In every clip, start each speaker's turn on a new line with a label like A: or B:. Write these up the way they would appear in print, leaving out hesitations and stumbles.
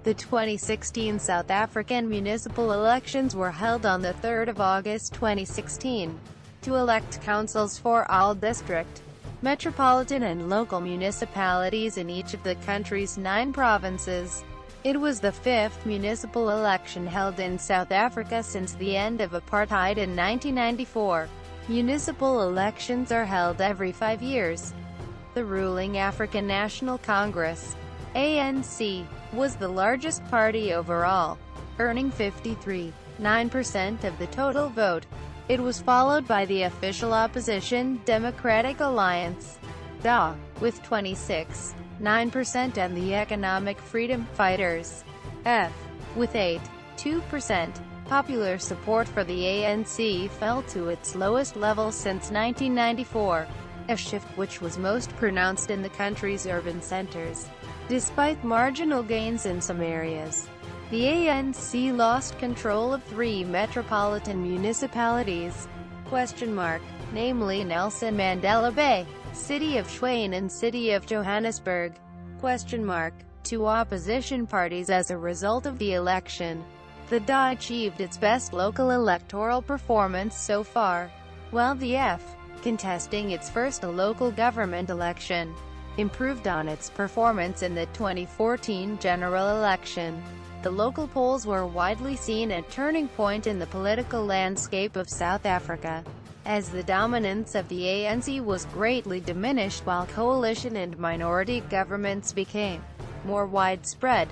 A: The 2016 South African municipal elections were held on the 3rd of August 2016 to elect councils for all district, metropolitan and local municipalities in each of the country's 9 provinces. It was the 5th municipal election held in South Africa since the end of apartheid in 1994. Municipal elections are held every 5 years. The ruling African National Congress, ANC, was the largest party overall, earning 53.9% of the total vote. It was followed by the official opposition, Democratic Alliance, DA, with 26.9% and the Economic Freedom Fighters, F, with 8.2%. Popular support for the ANC fell to its lowest level since 1994, a shift which was most pronounced in the country's urban centers. Despite marginal gains in some areas, the ANC lost control of 3 metropolitan municipalities, namely Nelson Mandela Bay, City of Tshwane and City of Johannesburg, to opposition parties as a result of the election. The DA achieved its best local electoral performance so far, while the F, contesting its first local government election, improved on its performance in the 2014 general election. The local polls were widely seen a turning point in the political landscape of South Africa, as the dominance of the ANC was greatly diminished while coalition and minority governments became more widespread.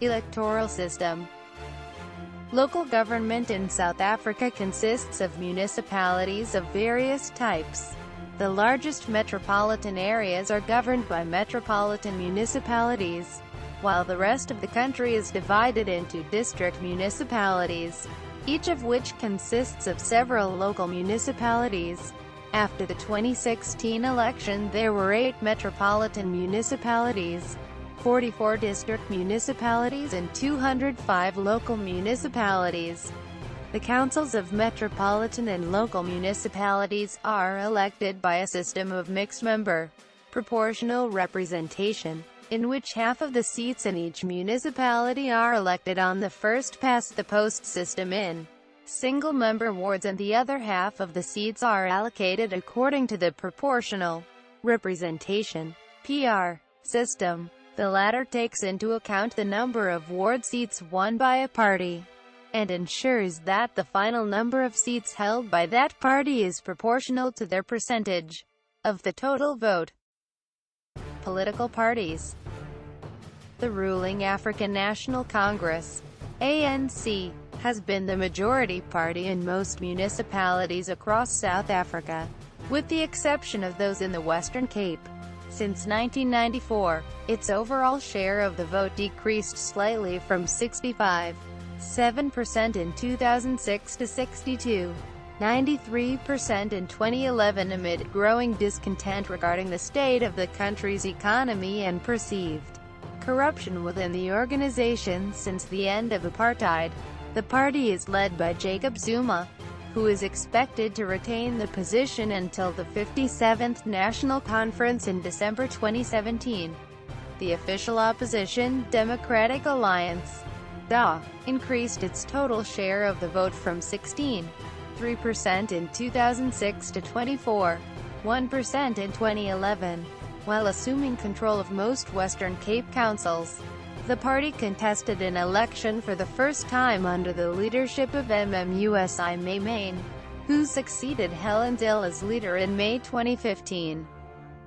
A: Electoral system. Local government in South Africa consists of municipalities of various types. The largest metropolitan areas are governed by metropolitan municipalities, while the rest of the country is divided into district municipalities, each of which consists of several local municipalities. After the 2016 election, there were 8 metropolitan municipalities, 44 district municipalities and 205 local municipalities. The councils of metropolitan and local municipalities are elected by a system of mixed-member, proportional representation, in which half of the seats in each municipality are elected on the first-past-the-post system in single-member wards and the other half of the seats are allocated according to the proportional representation (PR) system. The latter takes into account the number of ward seats won by a party, and ensures that the final number of seats held by that party is proportional to their percentage of the total vote. Political parties. The ruling African National Congress, ANC, has been the majority party in most municipalities across South Africa, with the exception of those in the Western Cape. Since 1994, its overall share of the vote decreased slightly from 65.7% in 2006 to 62.93% in 2011 amid growing discontent regarding the state of the country's economy and perceived corruption within the organization since the end of apartheid. The party is led by Jacob Zuma, who is expected to retain the position until the 57th National Conference in December 2017. The official opposition, Democratic Alliance, DA, increased its total share of the vote from 16.3% in 2006 to 24.1% in 2011, while assuming control of most Western Cape councils. The party contested an election for the first time under the leadership of MMUSI Maimane, who succeeded Helen Zille as leader in May 2015.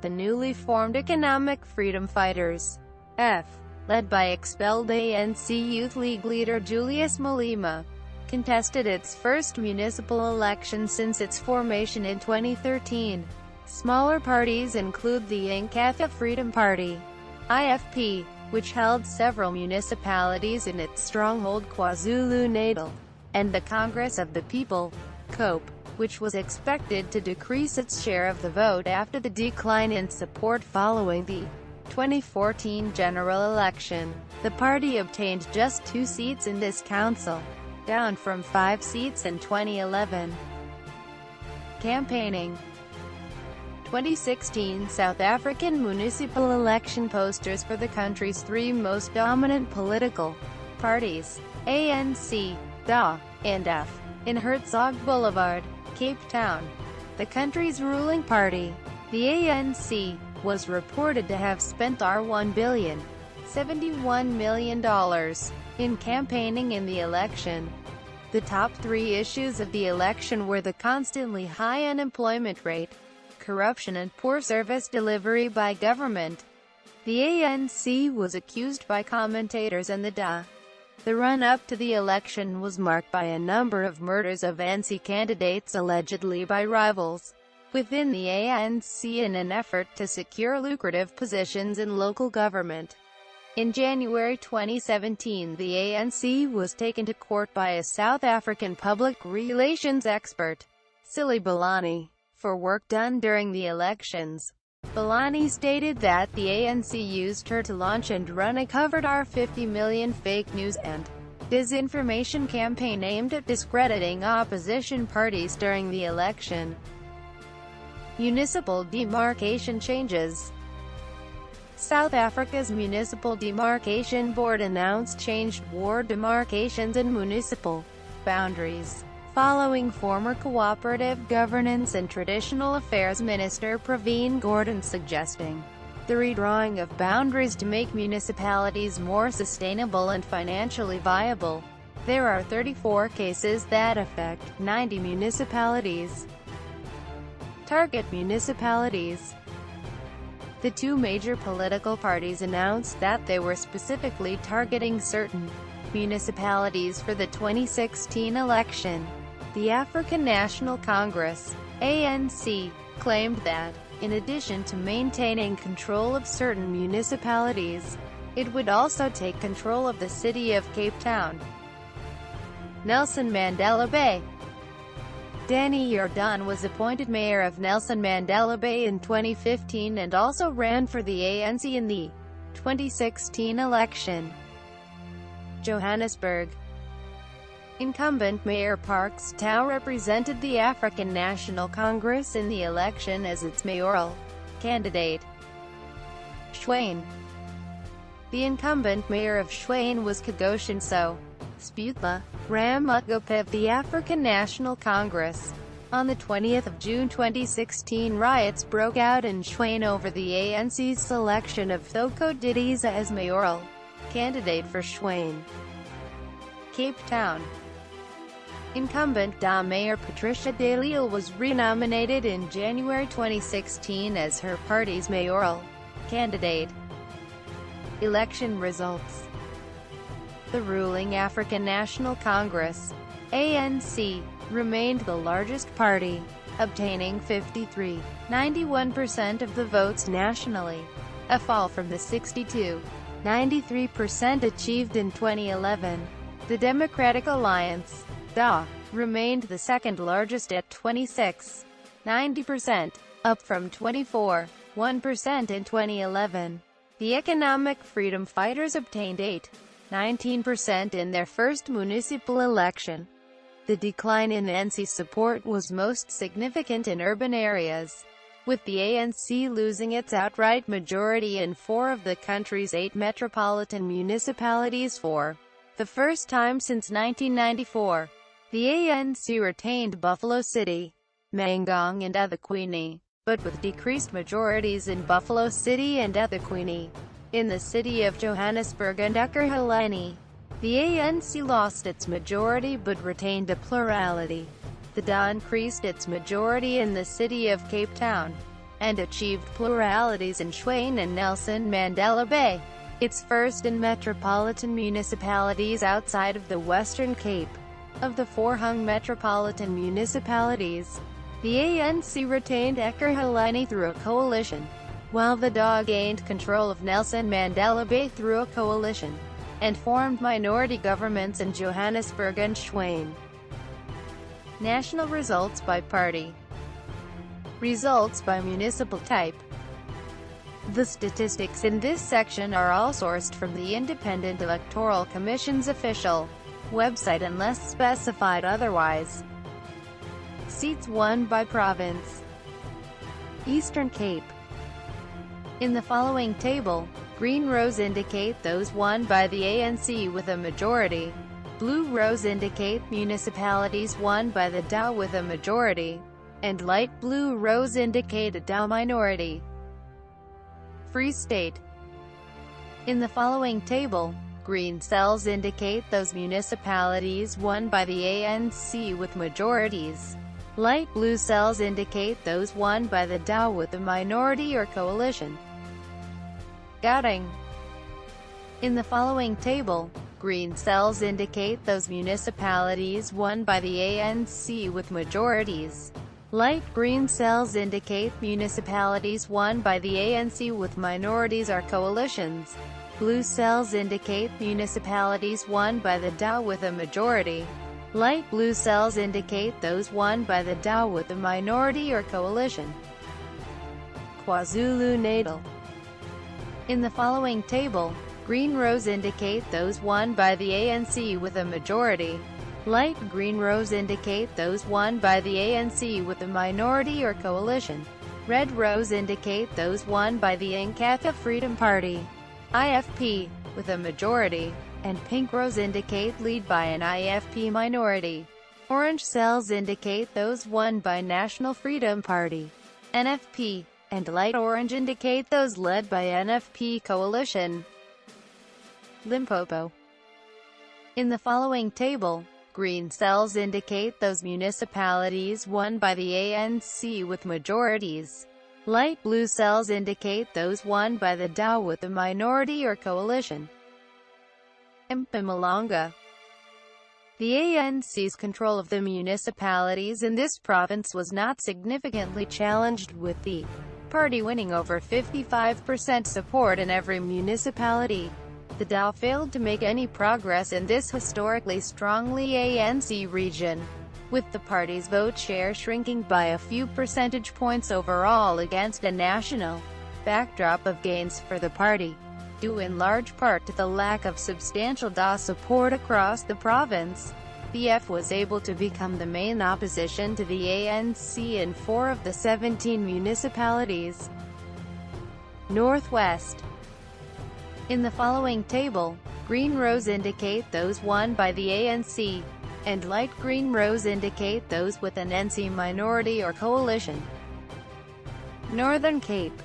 A: The newly formed Economic Freedom Fighters, F, led by expelled ANC Youth League leader Julius Malema, contested its first municipal election since its formation in 2013. Smaller parties include the Inkatha Freedom Party, IFP, which held several municipalities in its stronghold KwaZulu-Natal, and the Congress of the People, COPE, which was expected to decrease its share of the vote after the decline in support following the 2014 general election. The party obtained just 2 seats in this council, down from 5 seats in 2011. Campaigning. 2016 South African municipal election posters for the country's three most dominant political parties, ANC, DA, and F, in Hertzog Boulevard, Cape Town. The country's ruling party, the ANC, was reported to have spent $1,071 million in campaigning in the election. The top three issues of the election were the constantly high unemployment rate, corruption and poor service delivery by government. The ANC was accused by commentators and the DA. The run-up to the election was marked by a number of murders of ANC candidates allegedly by rivals within the ANC in an effort to secure lucrative positions in local government. In January 2017, the ANC was taken to court by a South African public relations expert, Silly Balani, for work done during the elections. Balani stated that the ANC used her to launch and run a covert R50 million fake news and disinformation campaign aimed at discrediting opposition parties during the election. Municipal demarcation changes. South Africa's Municipal Demarcation Board announced changed ward demarcations and municipal boundaries, following former Cooperative Governance and Traditional Affairs Minister Pravin Gordhan suggesting the redrawing of boundaries to make municipalities more sustainable and financially viable. There are 34 cases that affect 90 municipalities. Target municipalities. The two major political parties announced that they were specifically targeting certain municipalities for the 2016 election. The African National Congress, ANC, claimed that, in addition to maintaining control of certain municipalities, it would also take control of the city of Cape Town. Nelson Mandela Bay. Danny Jordaan was appointed mayor of Nelson Mandela Bay in 2015 and also ran for the ANC in the 2016 election. Johannesburg. Incumbent Mayor Parks Tau represented the African National Congress in the election as its mayoral candidate. Tshwane. The incumbent mayor of Tshwane was Kagoshin So Sputla Ramutgopa of the African National Congress. On the 20th of June 2016, riots broke out in Tshwane over the ANC's selection of Thoko Didiza as mayoral candidate for Tshwane. Cape Town. Incumbent DA Mayor Patricia de Lille was renominated in January 2016 as her party's mayoral candidate. Election results. The ruling African National Congress, ANC, remained the largest party, obtaining 53.91% of the votes nationally, a fall from the 62.93% achieved in 2011. The Democratic Alliance, DA, remained the second largest at 26.90%, up from 24.1% in 2011. The Economic Freedom Fighters obtained 8.19% in their first municipal election. The decline in ANC support was most significant in urban areas, with the ANC losing its outright majority in 4 of the country's 8 metropolitan municipalities for the first time since 1994. The ANC retained Buffalo City, Mangaung and eThekwini, but with decreased majorities in Buffalo City and eThekwini. In the city of Johannesburg and Ekurhuleni, the ANC lost its majority but retained a plurality. The DA increased its majority in the city of Cape Town, and achieved pluralities in Tshwane and Nelson Mandela Bay, its first in metropolitan municipalities outside of the Western Cape. Of the 4 hung metropolitan municipalities, the ANC retained Ekurhuleni through a coalition, while the DA gained control of Nelson Mandela Bay through a coalition, and formed minority governments in Johannesburg and Tshwane. National results by party. Results by municipal type. The statistics in this section are all sourced from the Independent Electoral Commission's official website unless specified otherwise. Seats won by province. Eastern Cape. In the following table, green rows indicate those won by the ANC with a majority. Blue rows indicate municipalities won by the DA with a majority. And light blue rows indicate a DA minority. Free State. In the following table, green cells indicate those municipalities won by the ANC with majorities. Light blue cells indicate those won by the DA with a minority or coalition. Gauteng. In the following table, green cells indicate those municipalities won by the ANC with majorities. Light green cells indicate municipalities won by the ANC with minorities or coalitions. Blue cells indicate municipalities won by the DA with a majority. Light blue cells indicate those won by the DA with a minority or coalition. KwaZulu-Natal. In the following table, green rows indicate those won by the ANC with a majority. Light green rows indicate those won by the ANC with a minority or coalition. Red rows indicate those won by the Inkatha Freedom Party, IFP, with a majority, and pink rows indicate lead by an IFP minority. Orange cells indicate those won by National Freedom Party, NFP, and light orange indicate those led by NFP coalition. Limpopo. In the following table, green cells indicate those municipalities won by the ANC with majorities. Light blue cells indicate those won by the DA with a minority or coalition. Mpumalanga. The ANC's control of the municipalities in this province was not significantly challenged, with the party winning over 55% support in every municipality. The DA failed to make any progress in this historically strongly ANC region, with the party's vote share shrinking by a few percentage points overall against a national backdrop of gains for the party, due in large part to the lack of substantial DA support across the province. BF was able to become the main opposition to the ANC in 4 of the 17 municipalities. Northwest. In the following table, green rows indicate those won by the ANC, and light green rows indicate those with an NC minority or coalition. Northern Cape.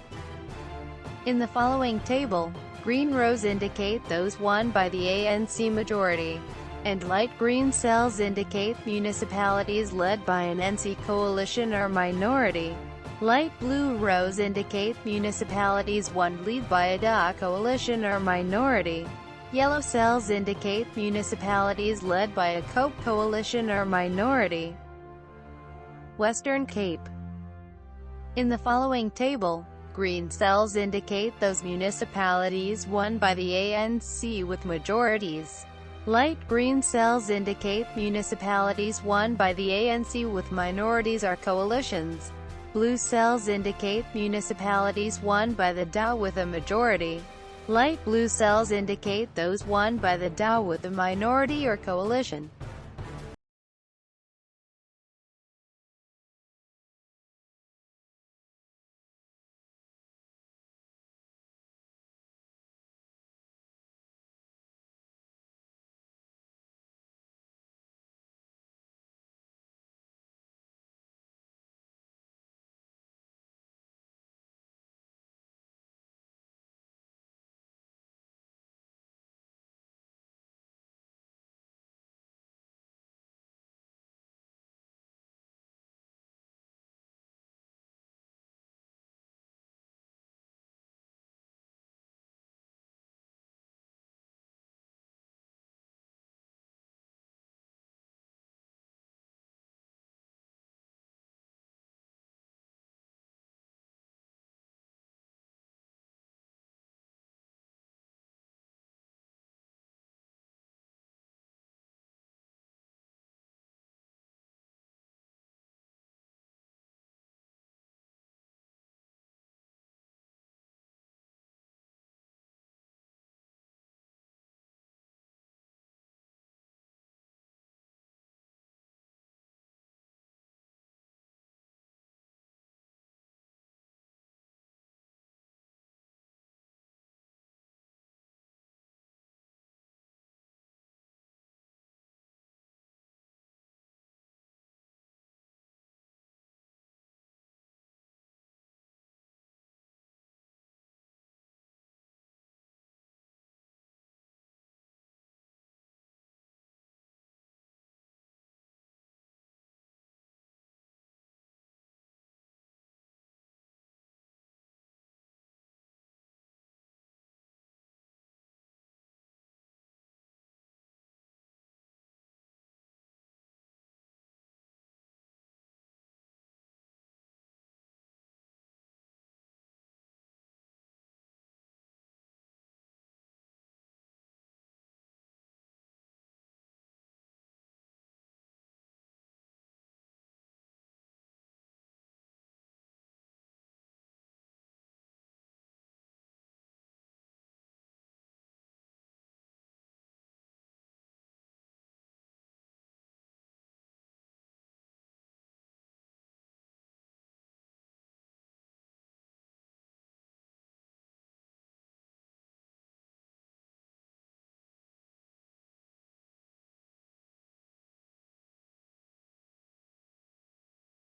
A: In the following table, green rows indicate those won by the ANC majority, and light green cells indicate municipalities led by an NC coalition or minority. Light blue rows indicate municipalities won lead by a DA coalition or minority. Yellow cells indicate municipalities led by a COPE coalition or minority. Western Cape. In the following table, green cells indicate those municipalities won by the ANC with majorities. Light green cells indicate municipalities won by the ANC with minorities or coalitions. Blue cells indicate municipalities won by the DA with a majority. Light blue cells indicate those won by the DA with a minority or coalition.